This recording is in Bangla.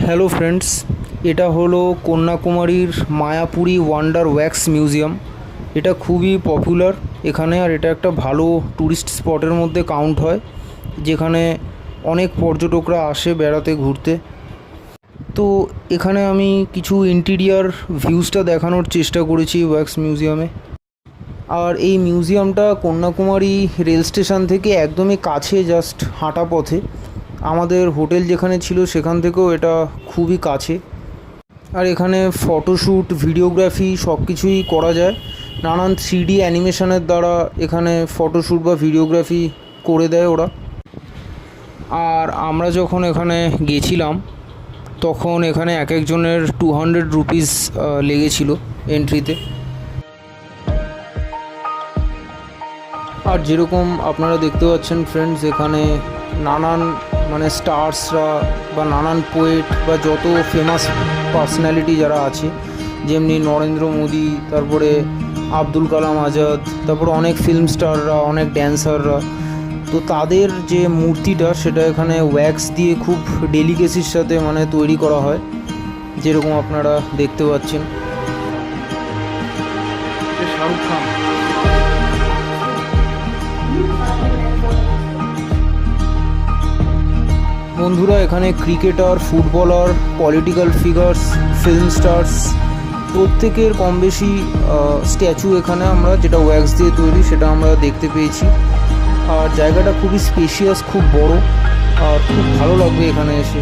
হ্যালো ফ্রেন্ডস, এটা হলো কন্যাকুমারীর মায়াপুরী ওয়ান্ডার ওয়্যাক্স মিউজিয়াম। এটা খুবই পপুলার এখানে, আর এটা একটা ভালো ট্যুরিস্ট স্পটের মধ্যে কাউন্ট হয়, যেখানে অনেক পর্যটকরা আসে বেড়াতে ঘুরতে। তো এখানে আমি কিছু ইন্টিরিয়ার ভিউজটা দেখানোর চেষ্টা করেছি ওয়্যাক্স মিউজিয়ামে। আর এই মিউজিয়ামটা কন্যাকুমারী রেল স্টেশন থেকে একদমই কাছে, জাস্ট হাঁটা পথে। আমাদের হোটেল যেখানে ছিল সেখান থেকেও এটা খুবই কাছে। আর এখানে ফটোশ্যুট, ভিডিওগ্রাফি সব কিছুই করা যায়। নানান 3D অ্যানিমেশনের দ্বারা এখানে ফটোশ্যুট বা ভিডিওগ্রাফি করে দেয় ওরা। আর আমরা যখন এখানে গেছিলাম তখন এখানে এক একজনের 200 রুপিস লেগেছিল এন্ট্রিতে। আর যেরকম আপনারা দেখতে পাচ্ছেন ফ্রেন্ডস, এখানে নানান স্টার্সরা বা নানান পোয়েট বা যত ফেমাস পার্সোনালিটি যারা আছে, যেমনি নরেন্দ্র মোদি, তারপরে আব্দুল কালাম আজাদ, তারপরে অনেক ফিল্ম স্টাররা, অনেক ড্যান্সাররা, তো তাদের যে মূর্তিটা সেটা এখানে ওয়্যাক্স দিয়ে খুব ডেলিকেসির সাথে তৈরি করা হয়, যেরকম আপনারা দেখতে পাচ্ছেন। শাহরুখ খান। বন্ধুরা, এখানে cricketer, footballer, political figures, film stars প্রত্যেকের কম বেশি স্ট্যাচু এখানে আমরা, যেটা ওয়্যাক্স দিয়ে তৈরি, সেটা আমরা দেখতে পেয়েছি। আর জায়গাটা খুবই স্পেশিয়াস, খুব বড়, আর খুব ভালো লাগবে এখানে এসে।